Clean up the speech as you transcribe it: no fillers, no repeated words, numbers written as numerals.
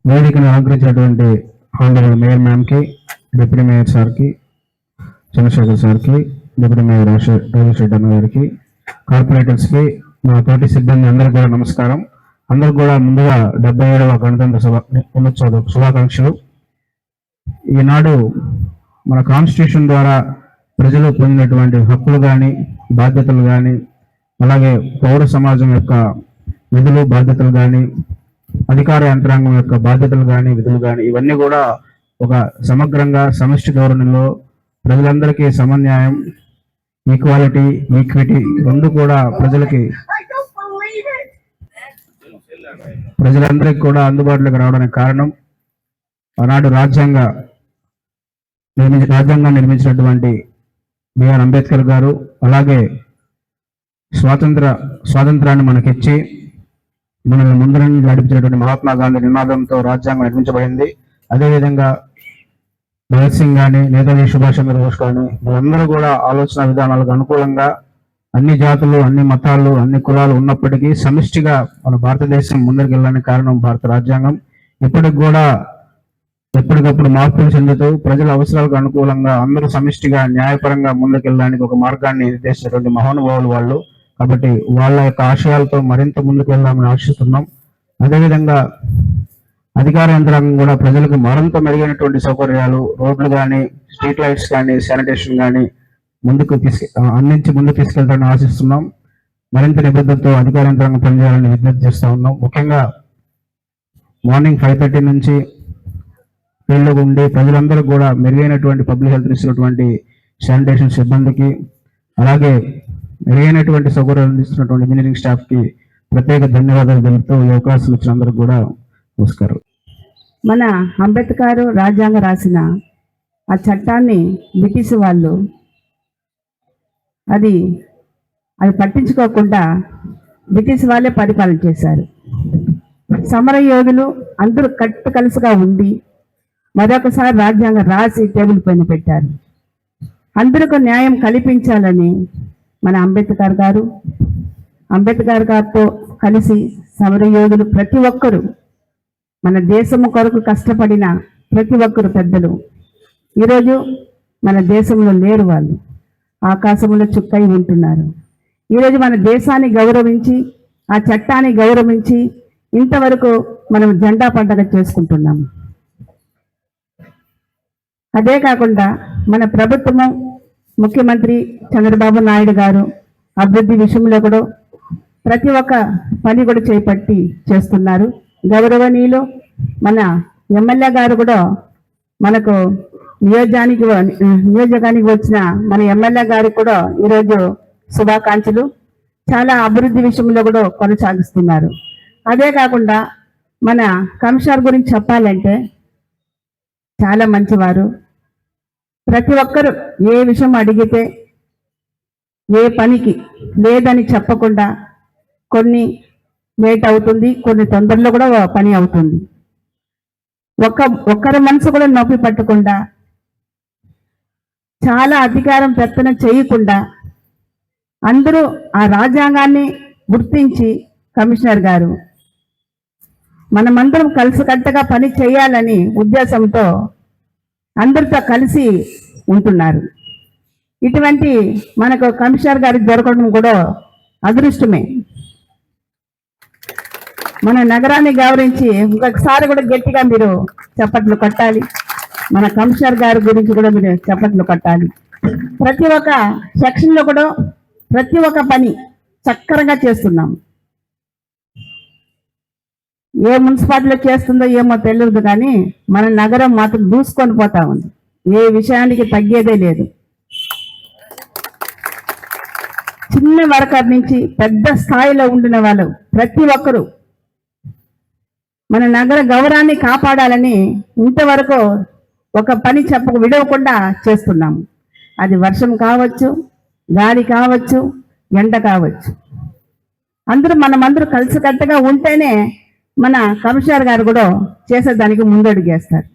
వేదికను అలంకరించినటువంటి honourable mayor మ్యామ్కి, deputy mayor సార్కి, చంద్రశేఖర్ సార్కి, డిప్యూటీ మేయర్ రాజశేఖర్ అన్న గారికి, కార్పొరేటర్స్కి, మా తోటి సిబ్బంది అందరికీ కూడా నమస్కారం. అందరికి కూడా ముందుగా 77వ గణతంత్ర దినోత్సవ శుభాకాంక్షలు. ఈనాడు మన కాన్స్టిట్యూషన్ ద్వారా ప్రజలు పొందినటువంటి హక్కులు కానీ, బాధ్యతలు కానీ, అలాగే పౌర సమాజం యొక్క విధులు బాధ్యతలు కానీ, అధికార యంత్రాంగం యొక్క బాధ్యతలు కానీ, విధులు కానీ, ఇవన్నీ కూడా ఒక సమగ్రంగా సమిష్టి ధోరణిలో ప్రజలందరికీ సమన్యాయం, ఈక్వాలిటీ, ఈక్విటీ రెండు కూడా ప్రజలందరికీ కూడా అందుబాటులోకి రావడానికి కారణం ఆనాడు రాజ్యాంగాన్ని నిర్మించినటువంటి బిఆర్ అంబేద్కర్ గారు. అలాగే స్వాతంత్రాన్ని మనకిచ్చి మనల్ని ముందు నడిపించినటువంటి మహాత్మా గాంధీ నినాదంతో రాజ్యాంగం నిర్మించబడింది. అదేవిధంగా భగత్ సింగ్ కానీ, నేతాజీ సుభాష్ చంద్రబోస్ కానీ, వీళ్ళందరూ కూడా ఆలోచన విధానాలకు అనుకూలంగా అన్ని జాతులు, అన్ని మతాలు, అన్ని కులాలు ఉన్నప్పటికీ సమిష్టిగా మన భారతదేశం ముందరికి వెళ్ళడానికి కారణం భారత రాజ్యాంగం. ఇప్పటికి కూడా ఎప్పటికప్పుడు మార్పులు చెందుతూ ప్రజల అవసరాలకు అనుకూలంగా అందరూ సమిష్టిగా న్యాయపరంగా ముందుకెళ్ళడానికి ఒక మార్గాన్ని నిర్దేశించినటువంటి మహానుభావులు వాళ్ళు. కాబట్టి వాళ్ళ యొక్క ఆశయాలతో మరింత ముందుకు వెళ్దామని ఆశిస్తున్నాం. అదేవిధంగా అధికార యంత్రాంగం కూడా ప్రజలకు మరింత మెరుగైనటువంటి సౌకర్యాలు, రోడ్లు కానీ, స్ట్రీట్ లైట్స్ కానీ, శానిటేషన్ కానీ అందించి ముందుకు తీసుకెళ్తామని ఆశిస్తున్నాం. మరింత నిబద్ధతతో అధికార యంత్రాంగం పనిచేయాలని విజ్ఞప్తి చేస్తూ ఉన్నాం. ముఖ్యంగా మార్నింగ్ 5:30 నుంచి ఫీల్డ్లో ఉండి ప్రజలందరూ కూడా మెరుగైనటువంటి పబ్లిక్ హెల్త్ ఇస్తున్నటువంటి శానిటేషన్ సిబ్బందికి, అలాగే మెరుగైనటువంటి సౌకర్యాలు అందిస్తున్నటువంటి ఇంజనీరింగ్ స్టాఫ్కి ప్రత్యేక ధన్యవాదాలు తెలుపుతూ ఈ అవకాశం ఇచ్చిన అందరికి కూడా నమస్కారం. మన అంబేద్కర్ రాజ్యాంగం రాసిన ఆ చట్టాన్ని బ్రిటిష్ వాళ్ళు అది పట్టించుకోకుండా బ్రిటిష్ వాళ్ళే పరిపాలన చేశారు. సమర యోధులు అందరూ కలిసిగా ఉండి మరొకసారి రాజ్యాంగం రాసి టేబుల్ పైన పెట్టారు. అందరికీ న్యాయం కల్పించాలని మన అంబేద్కర్ గారితో కలిసి సమర యోధులు ప్రతి ఒక్కరూ, మన దేశము కొరకు కష్టపడిన ప్రతి ఒక్కరు పెద్దలు ఈరోజు మన దేశంలో లేరు. వాళ్ళు ఆకాశంలో చుక్కై ఉంటున్నారు. ఈరోజు మన దేశాన్ని గౌరవించి, ఆ చట్టాన్ని గౌరవించి ఇంతవరకు మనం జెండా పండగ చేసుకుంటున్నాము. అదే కాకుండా మన ప్రభుత్వము, ముఖ్యమంత్రి చంద్రబాబు నాయుడు గారు అభివృద్ధి విషయంలో కూడా ప్రతి ఒక్క పని కూడా చేపట్టి చేస్తున్నారు. గౌరవనీయులు మన ఎమ్మెల్యే గారు కూడా మనకు నియోజకానికి వచ్చిన మన ఎమ్మెల్యే గారు కూడా ఈరోజు శుభాకాంక్షలు. చాలా అభివృద్ధి విషయంలో కూడా కొనసాగిస్తున్నారు. అదే కాకుండా మన కమిషనర్ గురించి చెప్పాలంటే చాలా మంచివారు. ప్రతి ఒక్కరు ఏ విషయం అడిగితే ఏ పనికి లేదని చెప్పకుండా, కొన్ని లేట్ అవుతుంది, కొన్ని తొందరలో కూడా పని అవుతుంది. ఒక్కరి మనసు కూడా నొప్పి పట్టకుండా, చాలా అధికారం పెత్తన చేయకుండా అందరూ ఆ రాజ్యాంగాన్ని గుర్తించి కమిషనర్ గారు మనమందరం కలిసికట్టుగా పని చేయాలని ఉద్దేశంతో అందరితో కలిసి ఉంటున్నారు. ఇటువంటి మనకు కమిషనర్ గారికి దొరకడం కూడా అదృష్టమే. మన నగరాన్ని గౌరవించి ఇంకొకసారి కూడా గట్టిగా మీరు చప్పట్లు కొట్టాలి. మన కమిషనర్ గారి గురించి కూడా మీరు చప్పట్లు కొట్టాలి. ప్రతి ఒక్క సెక్షన్లో కూడా ప్రతి ఒక్క పని చక్కరగా చేస్తున్నాం. ఏ మున్సిపాలిటీలో చేస్తుందో ఏమో తెలియదు, కానీ మన నగరం మాత్రం దూసుకొని పోతా ఉంది. ఏ విషయానికి తగ్గేదే లేదు. చిన్న వర్కర్ నుంచి పెద్ద స్థాయిలో ఉండిన వాళ్ళు ప్రతి ఒక్కరూ మన నగర గౌరవాన్ని కాపాడాలని ఇంతవరకు ఒక పని విడవకుండా చేస్తున్నాము. అది వర్షం కావచ్చు, గాలి కావచ్చు, ఎండ కావచ్చు, మనమందరూ కలిసికట్టుగా ఉంటేనే మన కమిషనర్ గారు కూడా చేసేదానికి ముందడుగేస్తారు.